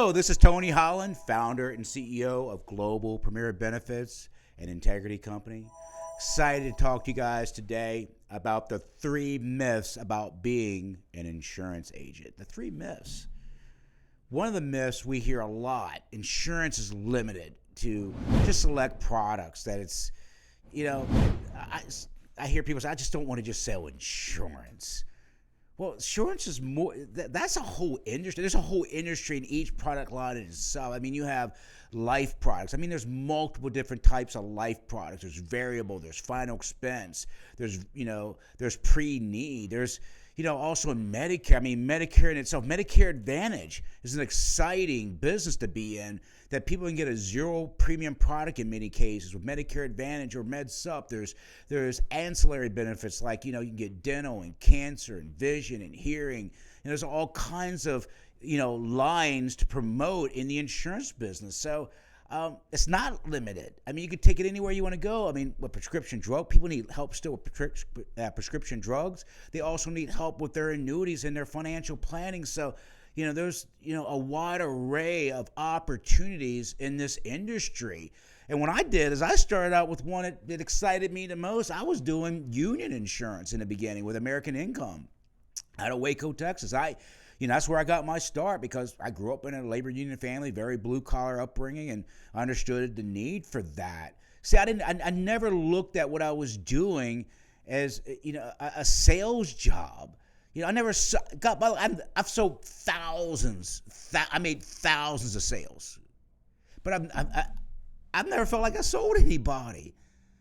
Hello, this is Tony Holland, founder and CEO of Global Premier Benefits and Integrity Company. Excited to talk to you guys today about the 3 myths about being an insurance agent. The 3 myths. One of the myths we hear a lot, insurance is limited to just select products, that it's, I hear people say, I just don't want to just sell insurance. Well, insurance is more, that's a whole industry. There's a whole industry in each product line in itself. I mean, you have life products. I mean, there's multiple different types of life products. There's variable, there's final expense, there's pre-need, there's, also Medicare. I mean, Medicare in itself, Medicare Advantage is an exciting business to be in, that people can get a 0 premium product in many cases with Medicare Advantage or MedSup. There's ancillary benefits like, you can get dental and cancer and vision and hearing. And there's all kinds of, lines to promote in the insurance business. So it's not limited. I mean, you can take it anywhere you want to go. I mean, with prescription drug, people need help still with prescription drugs. They also need help with their annuities and their financial planning. So, there's, a wide array of opportunities in this industry. And what I did is I started out with one that excited me the most. I was doing union insurance in the beginning with American Income out of Waco, Texas. That's where I got my start, because I grew up in a labor union family, very blue collar upbringing, and understood the need for that. See, I never looked at what I was doing as, a sales job. I never got, I've sold thousands. I made thousands of sales, but I've never felt like I sold anybody.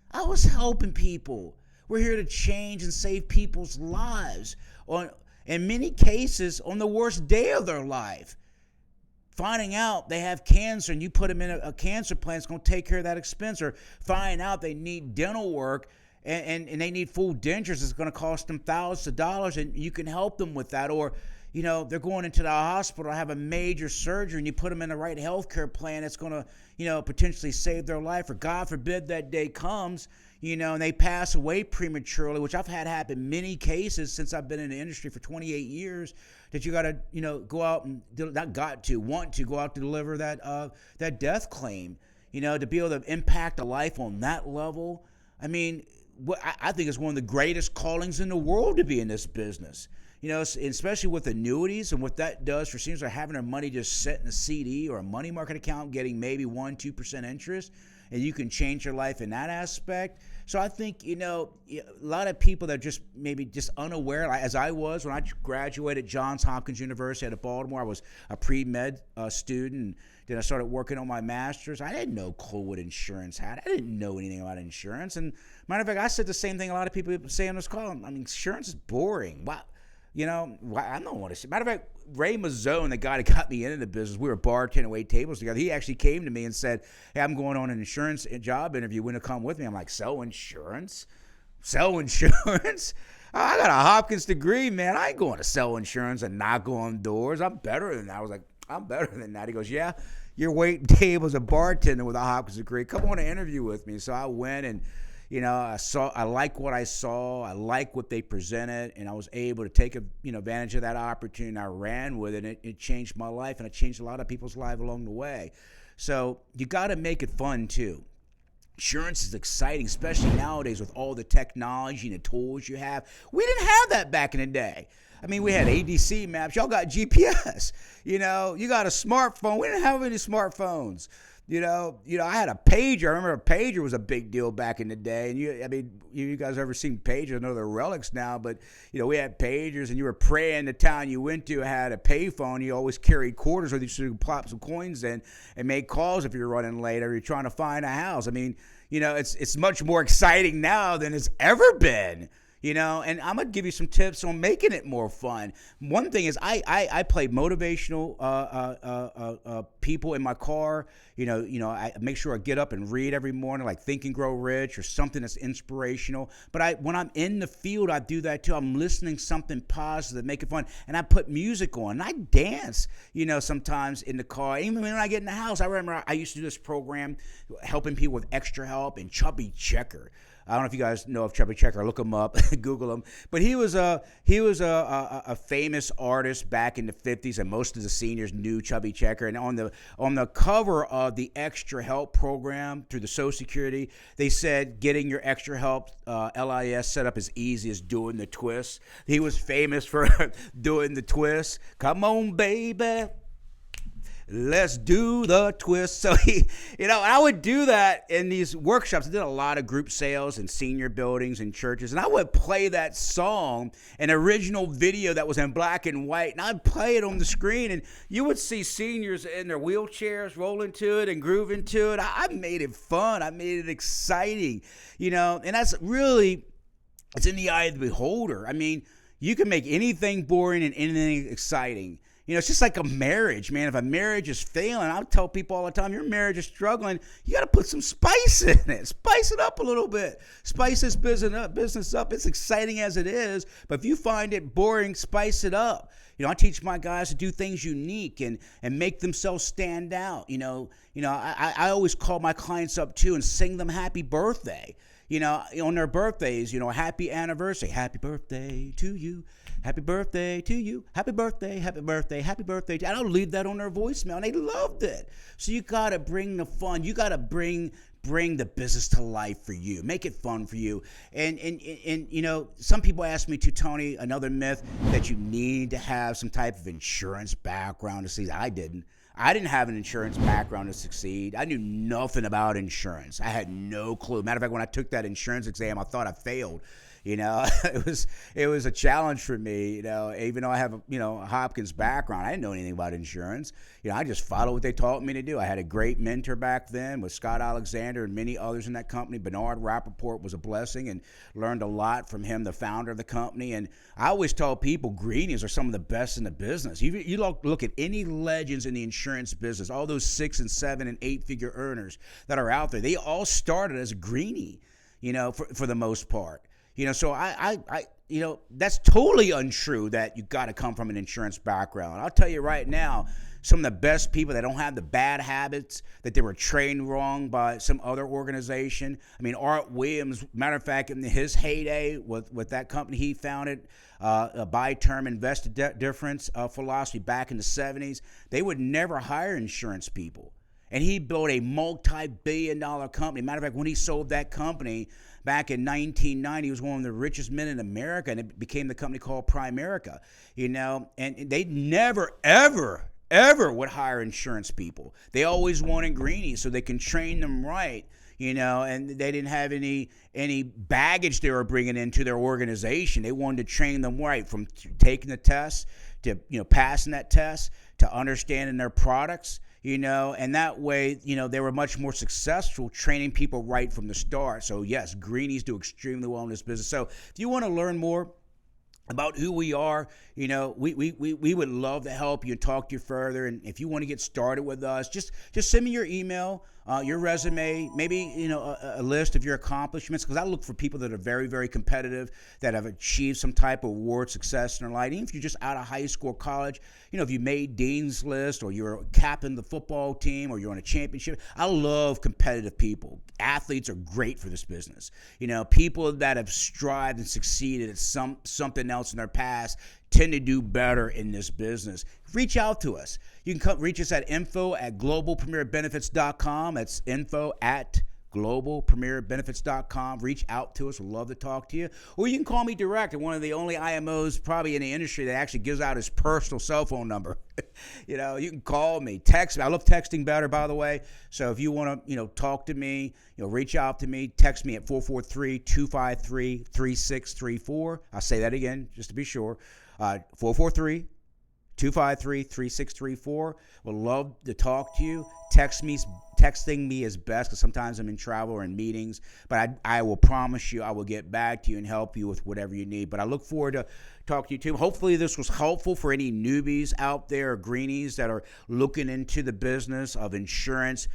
I was helping people. We're here to change and save people's lives, in many cases, on the worst day of their life. Finding out they have cancer and you put them in a cancer plan, it's going to take care of that expense. Or finding out they need dental work and they need full dentures, it's going to cost them thousands of dollars, and you can help them with that. Or, they're going into the hospital to have a major surgery, and you put them in the right healthcare plan, it's going to, potentially save their life. Or God forbid that day comes, and they pass away prematurely, which I've had happen many cases since I've been in the industry for 28 years, that you got to, go out and want to go out to deliver that death claim, to be able to impact a life on that level. I mean, I think it's one of the greatest callings in the world to be in this business. Especially with annuities and what that does for seniors, are having their money just sit in a CD or a money market account, getting maybe 1-2% interest, and you can change your life in that aspect. So I think, a lot of people that are just maybe just unaware, as I was when I graduated Johns Hopkins University out of Baltimore. I was a pre-med student, and then I started working on my master's. I had no clue what insurance had. I didn't know anything about insurance. And matter of fact, I said the same thing a lot of people say on this call. I mean, insurance is boring. Wow. I don't want to see. Matter of fact, Ray Mazzone, the guy that got me into the business, we were bartending, wait tables together. He actually came to me and said, "Hey, I'm going on an insurance job interview. Want to come with me?" I'm like, "Sell insurance? Sell insurance? I got a Hopkins degree, man. I ain't going to sell insurance and knock on doors. I'm better than that." I was like, "I'm better than that." He goes, "Yeah, you're waiting tables, a bartender with a Hopkins degree. Come on an interview with me." So I went, and I like what I saw. I like what they presented, and I was able to take advantage of that opportunity, and I ran with it. It changed my life, and it changed a lot of people's lives along the way. So you got to make it fun too. Insurance is exciting, especially nowadays with all the technology and the tools you have. We didn't have that back in the day. I mean, we had ADC maps. Y'all got GPS. You got a smartphone. We didn't have any smartphones. I had a pager. I remember a pager was a big deal back in the day. And you guys ever seen pagers? I know they're relics now, but we had pagers, and you were praying the town you went to had a payphone. You always carried quarters with you, so you could plop some coins in and make calls if you're running late or you're trying to find a house. I mean, it's much more exciting now than it's ever been. And I'm going to give you some tips on making it more fun. One thing is I play motivational people in my car. I make sure I get up and read every morning, like Think and Grow Rich or something that's inspirational. But when I'm in the field, I do that too. I'm listening something positive, make it fun. And I put music on, and I dance, sometimes in the car. Even when I get in the house, I remember I used to do this program helping people with extra help and Chubby Checker. I don't know if you guys know of Chubby Checker. Look him up, Google him. But he was a famous artist back in the 50s, and most of the seniors knew Chubby Checker. And on the cover of the Extra Help program through the Social Security, they said getting your Extra Help LIS set up as easy as doing the twist. He was famous for doing the twist. Come on, baby. Let's do the twist. So I would do that in these workshops. I did a lot of group sales in senior buildings and churches, and I would play that song, an original video that was in black and white, and I'd play it on the screen, and you would see seniors in their wheelchairs rolling to it and grooving to it. I made it fun. I made it exciting, and that's really, it's in the eye of the beholder. I mean, you can make anything boring and anything exciting. It's just like a marriage, man. If a marriage is failing, I tell people all the time, your marriage is struggling, you got to put some spice in it. Spice it up a little bit. Spice this business up. It's exciting as it is, but if you find it boring, spice it up. I teach my guys to do things unique and make themselves stand out. I always call my clients up too and sing them happy birthday. On their birthdays, happy anniversary, happy birthday to you. Happy birthday to you. Happy birthday, happy birthday, happy birthday. And I'll leave that on their voicemail, and they loved it. So you got to bring the fun. You got to bring the business to life for you. Make it fun for you. And some people ask me too, Tony, another myth, that you need to have some type of insurance background to succeed. I didn't have an insurance background to succeed. I knew nothing about insurance. I had no clue. Matter of fact, when I took that insurance exam, I thought I failed. It was a challenge for me, even though I have a Hopkins background. I didn't know anything about insurance. I just followed what they taught me to do. I had a great mentor back then with Scott Alexander and many others in that company. Bernard Rappaport was a blessing, and learned a lot from him, the founder of the company. And I always tell people greenies are some of the best in the business. You look at any legends in the insurance business, all those 6 and 7 and 8 figure earners that are out there, they all started as a greenie, for the most part. So I that's totally untrue that you got to come from an insurance background. I'll tell you right now, some of the best people that don't have the bad habits, that they were trained wrong by some other organization. I mean, Art Williams, matter of fact, in his heyday with that company he founded, a buy-term invested difference philosophy back in the 70s, they would never hire insurance people. And he built a multi-billion-dollar company. Matter of fact, when he sold that company back in 1990, he was one of the richest men in America, and it became the company called Primerica. And they never, ever would hire insurance people. They always wanted greenies so they can train them right, and they didn't have any baggage they were bringing into their organization. They wanted to train them right, from taking the test to passing that test to understanding their products. And that way, they were much more successful training people right from the start. So yes, greenies do extremely well in this business. So if you want to learn more about who we are, we would love to help you and talk to you further. And if you want to get started with us, just send me your email, your resume, maybe a list of your accomplishments, because I look for people that are very, very competitive, that have achieved some type of award success in their life. Even if you're just out of high school or college, if you made Dean's List, or you're a captain of the football team, or you're on a championship. I love competitive people. Athletes are great for this business. People that have strived and succeeded at something else in their past tend to do better in this business. Reach out to us. You can reach us at info@globalpremierbenefits.com. That's info@globalpremierbenefits.com. Reach out to us. We'd love to talk to you. Or you can call me direct. I'm one of the only IMOs probably in the industry that actually gives out his personal cell phone number. You can call me, text me. I love texting better, by the way. So if you want to, talk to me, reach out to me, text me at 443-253-3634. I'll say that again, just to be sure. 443-253-3634. Would love to talk to you. Texting me is best, because sometimes I'm in travel or in meetings, but I will promise you I will get back to you and help you with whatever you need. But I look forward to talking to you too. Hopefully this was helpful for any newbies out there, or greenies that are looking into the business of insurance.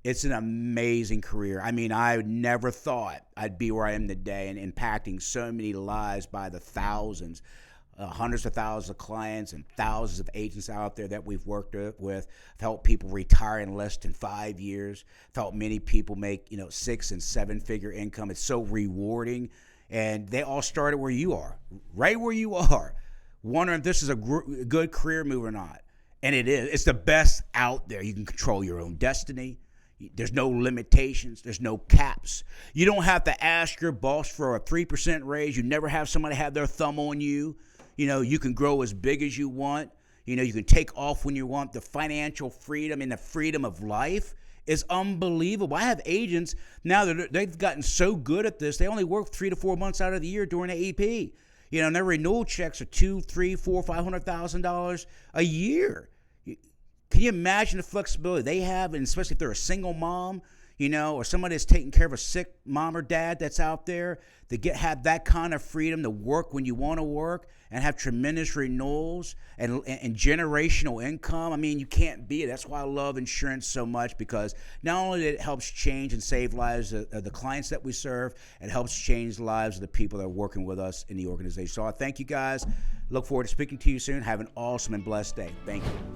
It's an amazing career. I mean, I never thought I'd be where I am today and impacting so many lives by the thousands. hundreds of thousands of clients and thousands of agents out there that we've worked with. I've helped people retire in less than 5 years. I've helped many people make 6 and 7 figure income. It's so rewarding, and they all started where you are, right where you are, wondering if this is a good career move or not. And it is. It's the best out there. You can control your own destiny. There's no limitations. There's no caps. You don't have to ask your boss for a 3% raise. You never have somebody have their thumb on you. You can grow as big as you want. You can take off when you want. The financial freedom and the freedom of life is unbelievable. I have agents now that they've gotten so good at this, they only work 3 to 4 months out of the year during the EP. And their renewal checks are $200,000, $300,000, $400,000, $500,000 a year. Can you imagine the flexibility they have, and especially if they're a single mom, or somebody that's taking care of a sick mom or dad that's out there, to have that kind of freedom to work when you want to work and have tremendous renewals and generational income. I mean, you can't beat it. That's why I love insurance so much, because not only that it helps change and save lives of the clients that we serve, it helps change the lives of the people that are working with us in the organization. So I thank you guys. Look forward to speaking to you soon. Have an awesome and blessed day. Thank you.